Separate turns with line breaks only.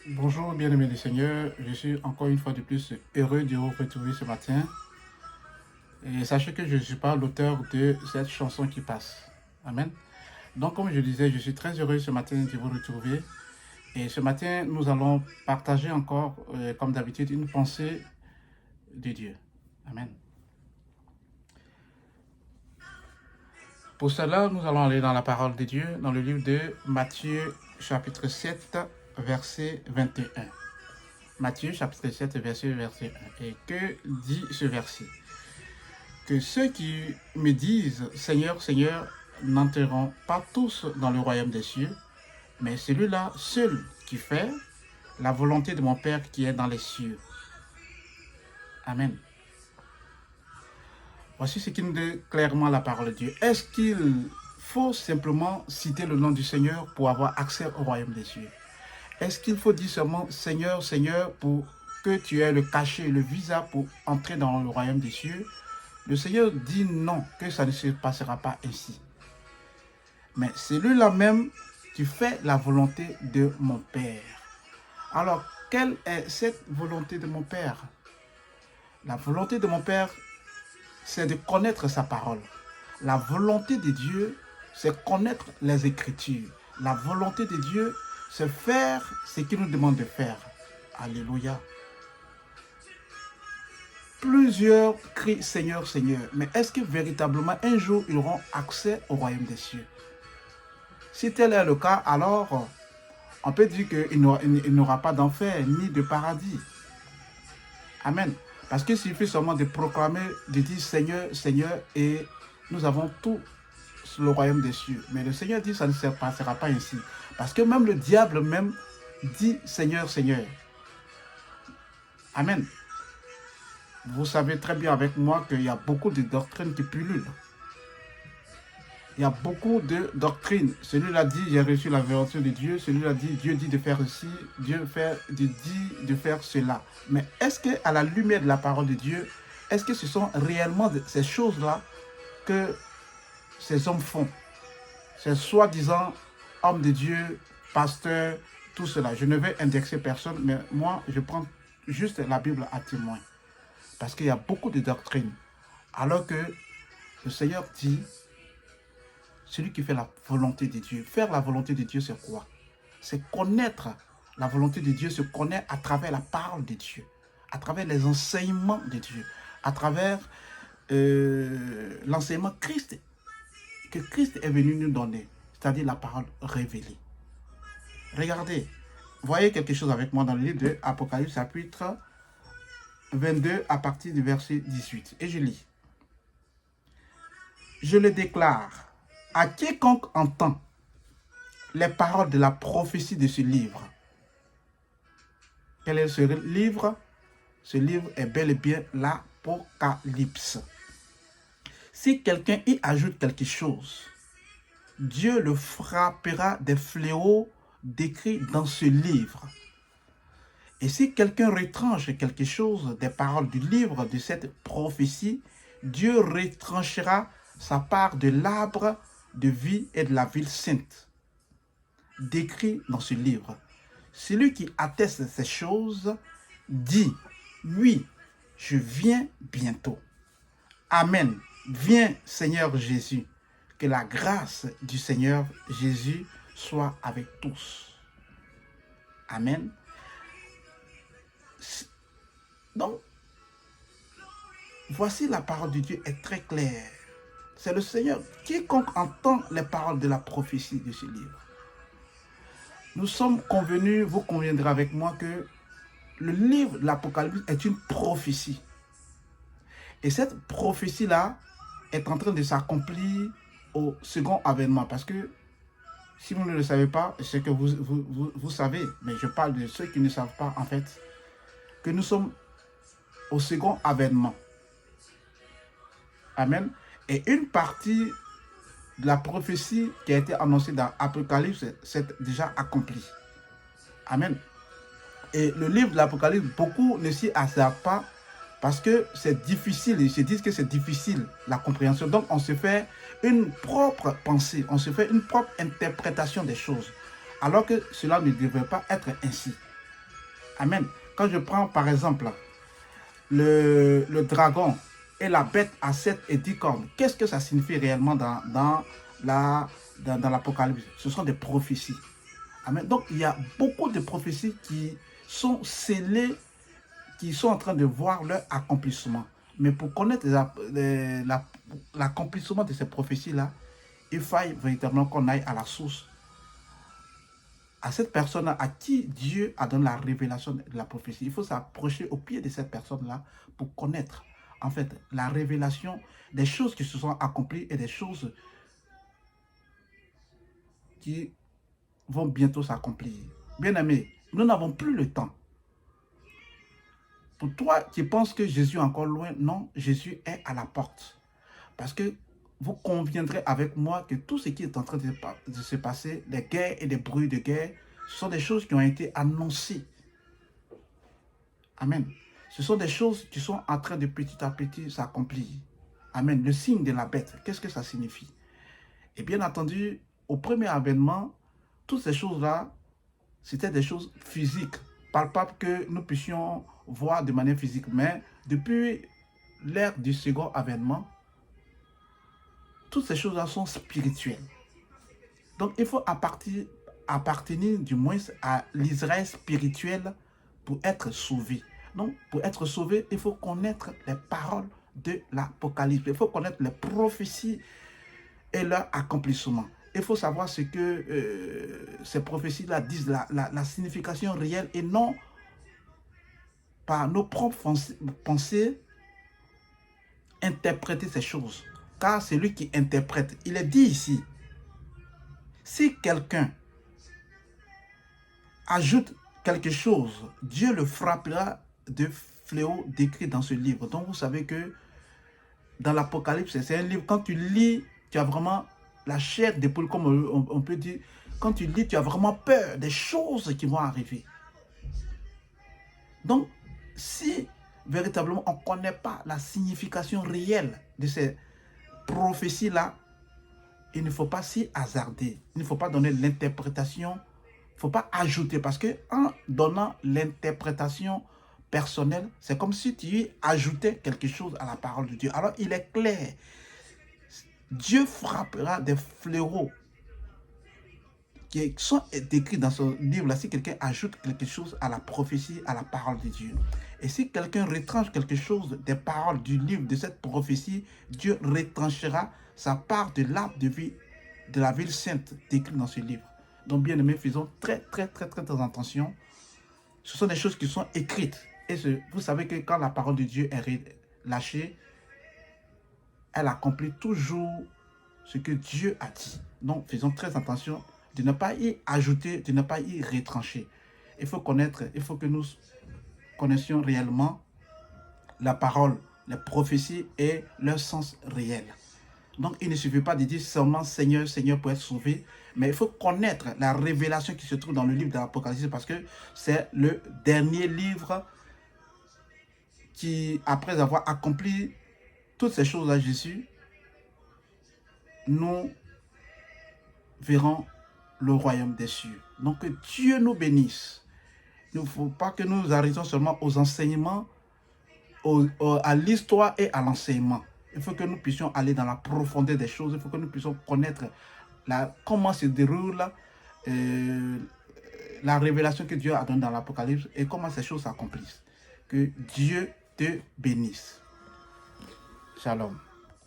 Bonjour bien-aimés du Seigneur, je suis encore une fois de plus heureux de vous retrouver ce matin. Et sachez que je ne suis pas l'auteur de cette chanson qui passe. Amen. Donc comme je disais, je suis très heureux ce matin de vous retrouver. Et ce matin, nous allons partager encore, comme d'habitude, une pensée de Dieu. Amen. Pour cela, nous allons aller dans la parole de Dieu, dans le livre de Matthieu, chapitre 7, verset 21. Matthieu, chapitre 7, verset 21. Et que dit ce verset? Que ceux qui me disent Seigneur, Seigneur, n'entreront pas tous dans le royaume des cieux, mais celui-là seul qui fait la volonté de mon Père qui est dans les cieux. Amen. Voici ce qui nous dit clairement la parole de Dieu. Est-ce qu'il faut simplement citer le nom du Seigneur pour avoir accès au royaume des cieux? Est-ce qu'il faut dire seulement Seigneur, Seigneur pour que tu aies le cachet, le visa pour entrer dans le royaume des cieux? Le Seigneur dit non, que ça ne se passera pas ainsi. Mais celui-là même qui fait la volonté de mon Père. Alors, quelle est cette volonté de mon Père? La volonté de mon Père, c'est de connaître sa parole. La volonté de Dieu, c'est connaître les Écritures. La volonté de Dieu, c'est faire ce qu'il nous demande de faire. Alléluia. Plusieurs crient Seigneur, Seigneur. Mais est-ce que véritablement un jour ils auront accès au royaume des cieux? Si tel est le cas, alors on peut dire qu'il n'aura pas d'enfer ni de paradis. Amen. Parce qu'il suffit seulement de proclamer, de dire Seigneur, Seigneur, et nous avons tout le royaume des cieux. Mais le Seigneur dit que ça ne se passera pas ainsi. Parce que même le diable même dit Seigneur, Seigneur. Amen. Vous savez très bien avec moi qu'il y a beaucoup de doctrines qui pullulent. Il y a beaucoup de doctrines. Celui-là dit, j'ai reçu la vérité de Dieu. Celui-là dit, Dieu dit de faire ceci. Dieu dit de faire cela. Mais est-ce qu'à la lumière de la parole de Dieu, est-ce que ce sont réellement ces choses-là que ces hommes font? Ces soi-disant hommes de Dieu, pasteurs, tout cela. Je ne vais indexer personne, mais moi, je prends juste la Bible à témoin. Parce qu'il y a beaucoup de doctrines. Alors que le Seigneur dit, celui qui fait la volonté de Dieu. Faire la volonté de Dieu, c'est quoi? C'est connaître la volonté de Dieu, se connaître à travers la parole de Dieu, à travers les enseignements de Dieu, à travers l'enseignement que Christ est venu nous donner, c'est-à-dire la parole révélée. Regardez, voyez quelque chose avec moi dans le livre de Apocalypse, chapitre 22, à partir du verset 18. Et je lis. Je le déclare. À quiconque entend les paroles de la prophétie de ce livre. Quel est ce livre? Ce livre est bel et bien l'Apocalypse. Si quelqu'un y ajoute quelque chose, Dieu le frappera des fléaux décrits dans ce livre. Et si quelqu'un retranche quelque chose des paroles du livre de cette prophétie, Dieu retranchera sa part de l'arbre de vie et de la ville sainte, décrit dans ce livre. Celui qui atteste ces choses dit, oui, je viens bientôt. Amen. Viens, Seigneur Jésus. Que la grâce du Seigneur Jésus soit avec tous. Amen. Donc, voici la parole de Dieu est très claire. C'est le Seigneur. Quiconque entend les paroles de la prophétie de ce livre. Nous sommes convenus, vous conviendrez avec moi que le livre de l'Apocalypse est une prophétie. Et cette prophétie-là est en train de s'accomplir au second avènement. Parce que si vous ne le savez pas, c'est que vous savez, mais je parle de ceux qui ne savent pas en fait, que nous sommes au second avènement. Amen. Et une partie de la prophétie qui a été annoncée dans l'Apocalypse s'est déjà accomplie. Amen. Et le livre de l'Apocalypse, beaucoup ne s'y hasardent pas parce que c'est difficile. Ils se disent que c'est difficile la compréhension. Donc on se fait une propre pensée, on se fait une propre interprétation des choses. Alors que cela ne devrait pas être ainsi. Amen. Quand je prends par exemple le dragon et la bête à 7 et 10 cornes, qu'est-ce que ça signifie réellement dans l'Apocalypse? Ce sont des prophéties. Amen. Donc il y a beaucoup de prophéties qui sont scellées, qui sont en train de voir leur accomplissement. Mais pour connaître l'accomplissement de ces prophéties-là, il faille véritablement qu'on aille à la source, à cette personne à qui Dieu a donné la révélation de la prophétie. Il faut s'approcher au pied de cette personne-là pour connaître, en fait, la révélation des choses qui se sont accomplies et des choses qui vont bientôt s'accomplir. Bien-aimés, nous n'avons plus le temps. Pour toi qui penses que Jésus est encore loin, non, Jésus est à la porte. Parce que vous conviendrez avec moi que tout ce qui est en train de se passer, les guerres et les bruits de guerre, ce sont des choses qui ont été annoncées. Amen. Ce sont des choses qui sont en train de petit à petit s'accomplir. Amen. Le signe de la bête, qu'est-ce que ça signifie? Et bien entendu, au premier avènement, toutes ces choses-là, c'était des choses physiques, palpables que nous puissions voir de manière physique. Mais depuis l'ère du second avènement, toutes ces choses-là sont spirituelles. Donc, il faut appartenir du moins à l'Israël spirituel pour être sauvé. Donc, pour être sauvé, il faut connaître les paroles de l'Apocalypse. Il faut connaître les prophéties et leur accomplissement. Il faut savoir ce que ces prophéties-là disent, la signification réelle et non par nos propres pensées interpréter ces choses. Car c'est lui qui interprète. Il est dit ici, si quelqu'un ajoute quelque chose, Dieu le frappera de fléau décrit dans ce livre. Donc vous savez que dans l'Apocalypse, c'est un livre, quand tu lis, tu as vraiment la chair des poules, comme on peut dire. Quand tu lis, tu as vraiment peur des choses qui vont arriver. Donc, si véritablement on ne connaît pas la signification réelle de ces prophéties-là, il ne faut pas s'y hasarder. Il ne faut pas donner l'interprétation. Il ne faut pas ajouter. Parce qu'en donnant l'interprétation personnelle, c'est comme si tu ajoutais quelque chose à la parole de Dieu. Alors, il est clair. Dieu frappera des fléaux qui sont décrits dans ce livre-là si quelqu'un ajoute quelque chose à la prophétie, à la parole de Dieu. Et si quelqu'un retranche quelque chose des paroles du livre, de cette prophétie, Dieu retranchera sa part de l'arbre de vie de la ville sainte décrite dans ce livre. Donc, bien aimés, faisons très attention. Ce sont des choses qui sont écrites. Et vous savez que quand la parole de Dieu est lâchée, elle accomplit toujours ce que Dieu a dit. Donc, faisons très attention de ne pas y ajouter, de ne pas y retrancher. Il faut que nous connaissions réellement la parole, les prophéties et leur sens réel. Donc, il ne suffit pas de dire seulement Seigneur, Seigneur pour être sauvé, mais il faut connaître la révélation qui se trouve dans le livre de l'Apocalypse parce que c'est le dernier livre qui, après avoir accompli toutes ces choses à Jésus, nous verrons le royaume des cieux. Donc, que Dieu nous bénisse. Il ne faut pas que nous arrêtions seulement aux enseignements, à l'histoire et à l'enseignement. Il faut que nous puissions aller dans la profondeur des choses. Il faut que nous puissions connaître comment se déroule la révélation que Dieu a donnée dans l'Apocalypse et comment ces choses s'accomplissent. Que Dieu te bénisse. Shalom.